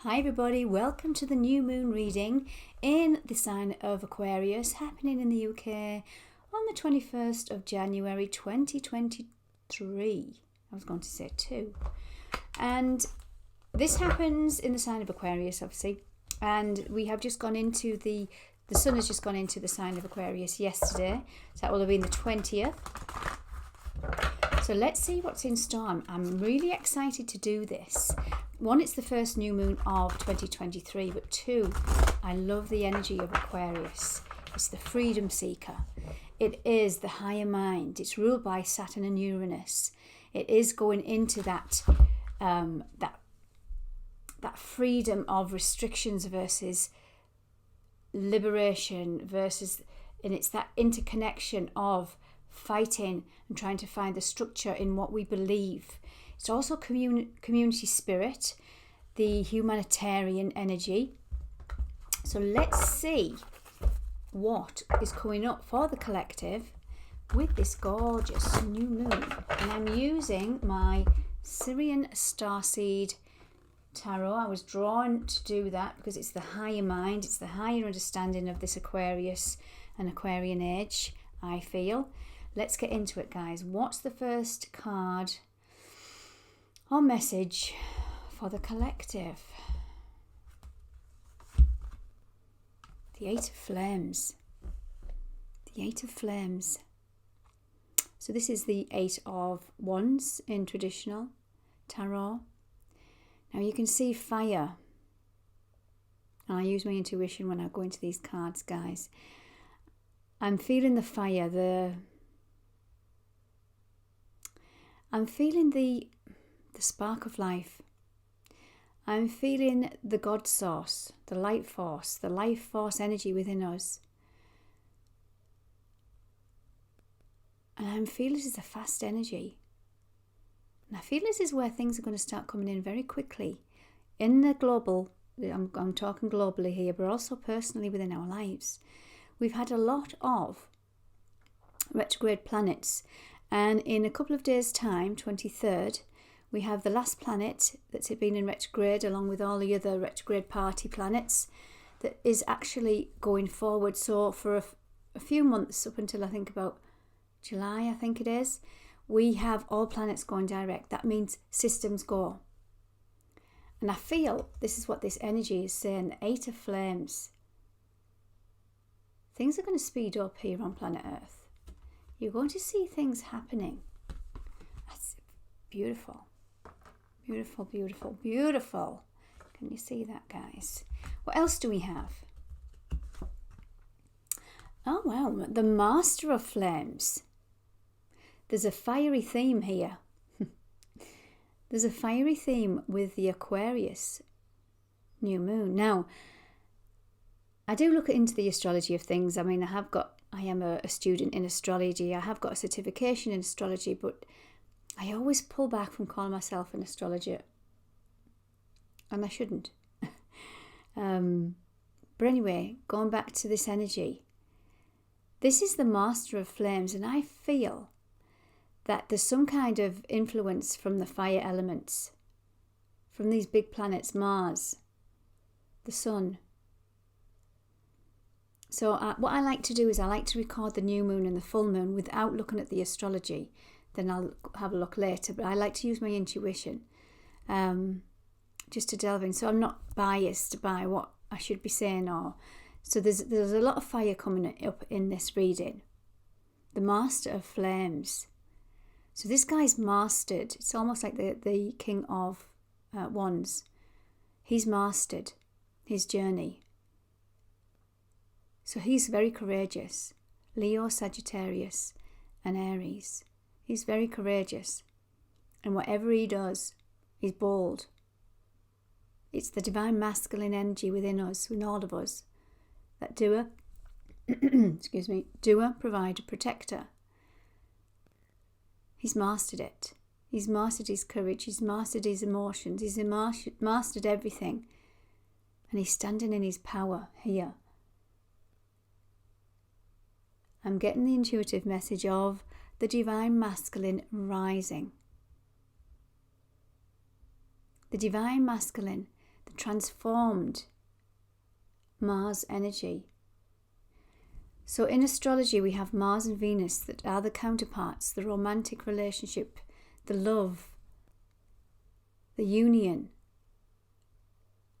Hi everybody, welcome to the new moon reading in the sign of Aquarius, happening in the UK on the 21st of January 2023. I was going to say 2. And this happens in the sign of Aquarius, obviously. And we have just gone into the sun has just gone into the sign of Aquarius yesterday. So that will have been the 20th. So let's see what's in store. I'm really excited to do this. 1, it's the first new moon of 2023, but 2, I love the energy of Aquarius. It's the freedom seeker. It is the higher mind. It's ruled by Saturn and Uranus. It is going into that freedom of restrictions versus liberation versus, and it's that interconnection of fighting and trying to find the structure in what we believe. It's also community spirit, the humanitarian energy. So let's see what is coming up for the collective with this gorgeous new moon. And I'm using my Syrian Starseed Tarot. I was drawn to do that because it's the higher mind, it's the higher understanding of this Aquarius and Aquarian age, I feel. Let's get into it, guys. What's the first card or message for the collective? The 8 of Flames. The 8 of Flames. So this is the 8 of Wands in traditional tarot. Now you can see fire. And I use my intuition when I go into these cards, guys. I'm feeling the fire, I'm feeling the spark of life. I'm feeling the God source, the light force, the life force energy within us. And I'm feeling this is a fast energy. And I feel this is where things are going to start coming in very quickly. In the global, I'm talking globally here, but also personally within our lives. We've had a lot of retrograde planets. And in a couple of days' time, 23rd, we have the last planet that's been in retrograde along with all the other retrograde party planets that is actually going forward. So for a few months, up until I think about July, I think it is, we have all planets going direct. That means systems go. And I feel this is what this energy is saying, the 8 of Flames. Things are going to speed up here on planet Earth. You're going to see things happening. That's beautiful. Beautiful, beautiful, beautiful. Can you see that, guys? What else do we have? Oh, wow. The Master of Flames. There's a fiery theme here. There's a fiery theme with the Aquarius new moon. Now, I do look into the astrology of things. I mean, I am a student in astrology. I have got a certification in astrology, but I always pull back from calling myself an astrologer. And I shouldn't. But anyway, going back to this energy. This is the Master of Flames, and I feel that there's some kind of influence from the fire elements, from these big planets, Mars, the Sun. So what I like to do is I like to record the new moon and the full moon without looking at the astrology. Then I'll have a look later. But I like to use my intuition just to delve in. So I'm not biased by what I should be saying. So there's a lot of fire coming up in this reading. The Master of Flames. So this guy's mastered. It's almost like the King of Wands. He's mastered his journey. So he's very courageous. Leo, Sagittarius, and Aries. He's very courageous. And whatever he does, he's bold. It's the divine masculine energy within us, in all of us. That doer, doer, provider, protector. He's mastered it. He's mastered his courage. He's mastered his emotions. He's mastered everything. And he's standing in his power here. I'm getting the intuitive message of the divine masculine rising. The divine masculine, the transformed Mars energy. So in astrology, we have Mars and Venus that are the counterparts, the romantic relationship, the love, the union.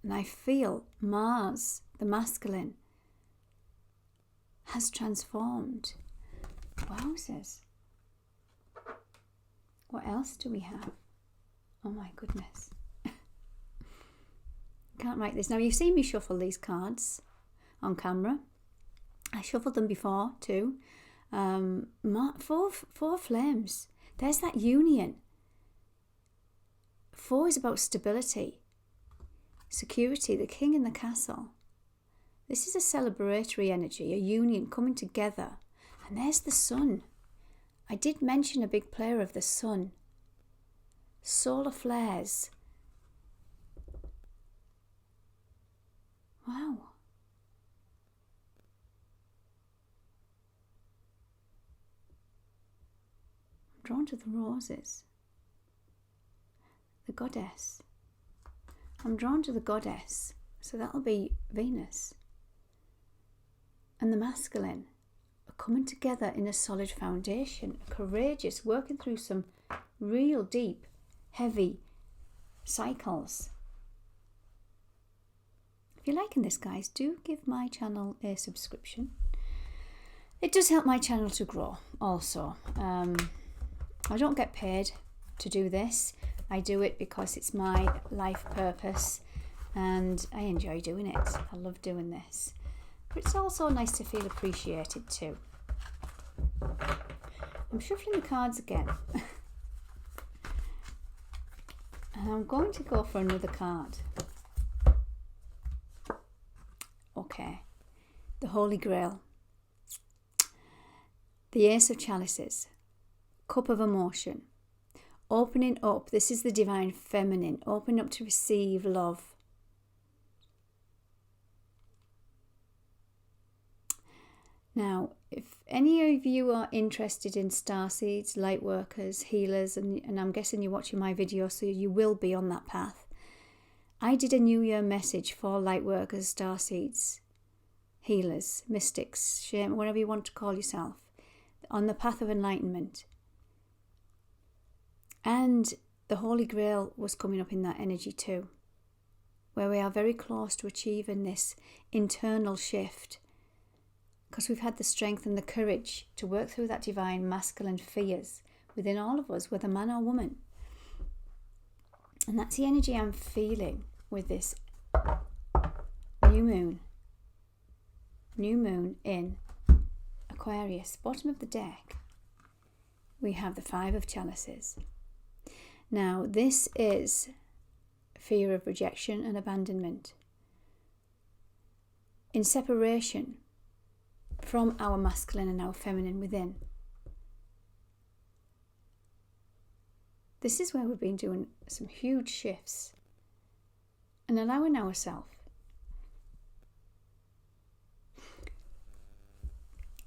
And I feel Mars, the masculine, has transformed. Wowzers. What else do we have? Oh my goodness. Can't write this. Now, you've seen me shuffle these cards on camera. I shuffled them before too. Four flames. There's that union. 4 is about stability, security, the king in the castle. This is a celebratory energy, a union coming together. And there's the sun. I did mention a big player of the sun. Solar flares. Wow. I'm drawn to the roses. The goddess. I'm drawn to the goddess. So that'll be Venus. And the masculine are coming together in a solid foundation, courageous, working through some real deep, heavy cycles. If you're liking this, guys, do give my channel a subscription. It does help my channel to grow also. I don't get paid to do this. I do it because it's my life purpose and I enjoy doing it. I love doing this. But it's also nice to feel appreciated too. I'm shuffling the cards again. And I'm going to go for another card. Okay. The Holy Grail. The Ace of Chalices. Cup of Emotion. Opening up. This is the divine feminine. Opening up to receive love. Now, if any of you are interested in starseeds, light workers, healers, and I'm guessing you're watching my video, so you will be on that path. I did a New Year message for light workers, starseeds, healers, mystics, shaman, whatever you want to call yourself, on the path of enlightenment. And the Holy Grail was coming up in that energy too, where we are very close to achieving this internal shift. Because we've had the strength and the courage to work through that divine masculine fears within all of us, whether man or woman. And that's the energy I'm feeling with this new moon. New moon in Aquarius. Bottom of the deck, we have the 5 of Chalices. Now, this is fear of rejection and abandonment. In separation from our masculine and our feminine within. This is where we've been doing some huge shifts and allowing ourselves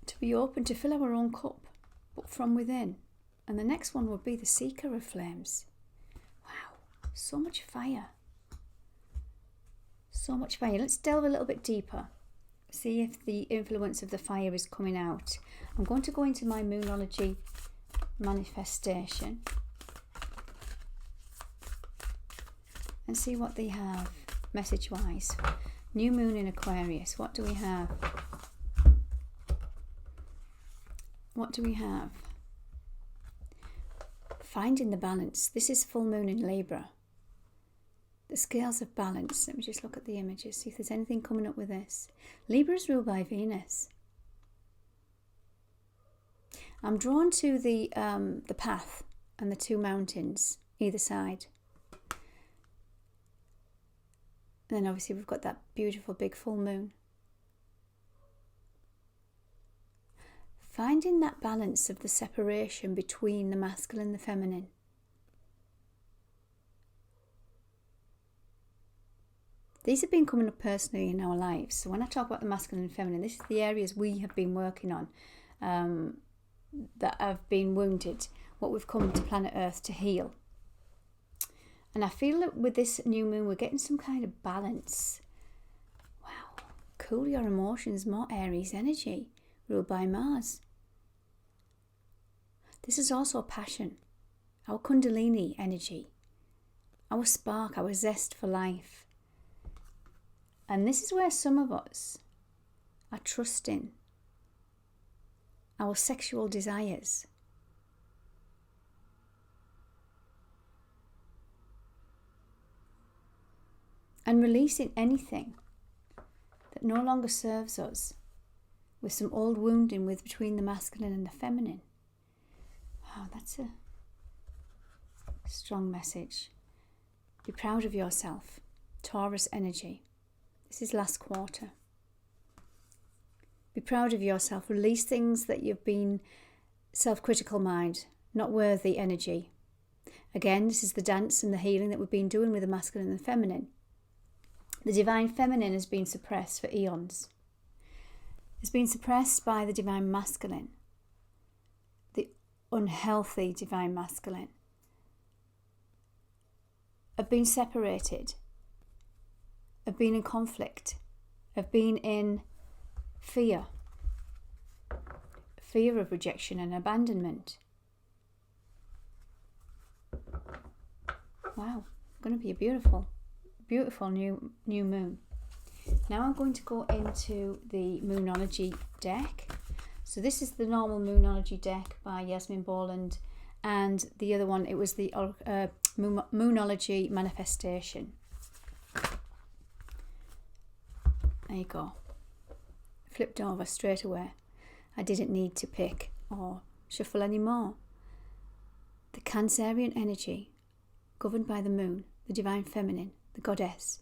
to be open to fill our own cup, but from within. And the next one would be the Seeker of Flames. Wow, so much fire. So much fire. Let's delve a little bit deeper. See if the influence of the fire is coming out. I'm going to go into my Moonology manifestation and see what they have message-wise. New moon in Aquarius. What do we have? What do we have? Finding the balance. This is full moon in Libra. The scales of balance. Let me just look at the images, see if there's anything coming up with this. Libra is ruled by Venus. I'm drawn to the path and the 2 mountains either side. And then obviously we've got that beautiful big full moon. Finding that balance of the separation between the masculine and the feminine. These have been coming up personally in our lives. So when I talk about the masculine and feminine, this is the areas we have been working on that have been wounded, what we've come to planet Earth to heal. And I feel that with this new moon, we're getting some kind of balance. Wow. Cool your emotions, more Aries energy, ruled by Mars. This is also passion, our Kundalini energy, our spark, our zest for life. And this is where some of us are trusting our sexual desires. And releasing anything that no longer serves us, with some old wounding with between the masculine and the feminine. Wow, that's a strong message. Be proud of yourself. Taurus energy. This is last quarter. Be proud of yourself. Release things that you've been self-critical mind, not worthy energy. Again, this is the dance and the healing that we've been doing with the masculine and the feminine. The divine feminine has been suppressed for eons. It's been suppressed by the divine masculine, the unhealthy divine masculine, have been separated, have been in conflict, have been in fear of rejection and abandonment. Wow, going to be a beautiful new moon. Now I'm going to go into the Moonology deck. So this is the normal Moonology deck by Yasmin Boland, and the other one, it was the Moonology Manifestation. There you go. Flipped over straight away. I didn't need to pick or shuffle anymore. The Cancerian energy, governed by the moon, the divine feminine, the goddess.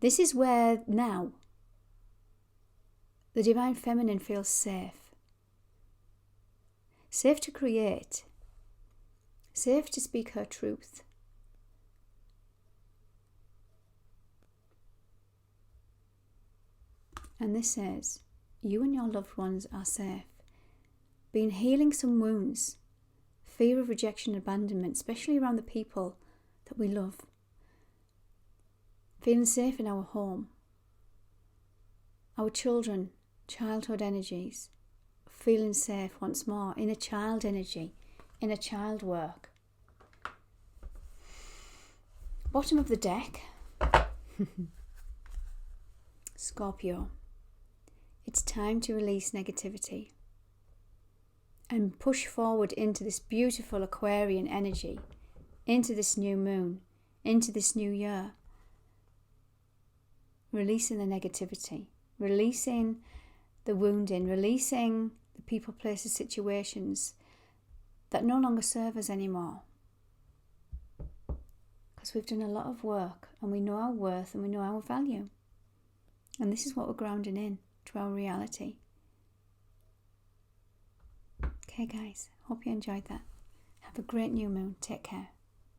This is where now the divine feminine feels safe. Safe to create. Safe to speak her truth. And this says, you and your loved ones are safe. Been healing some wounds, fear of rejection and abandonment, especially around the people that we love. Feeling safe in our home. Our children, childhood energies, feeling safe once more, inner child energy, inner child work. Bottom of the deck, Scorpio. It's time to release negativity and push forward into this beautiful Aquarian energy, into this new moon, into this new year. Releasing the negativity, releasing the wounding, releasing the people, places, situations that no longer serve us anymore. Because we've done a lot of work and we know our worth and we know our value. And this is what we're grounding in to our reality. Okay guys, hope you enjoyed that. Have a great new moon. Take care.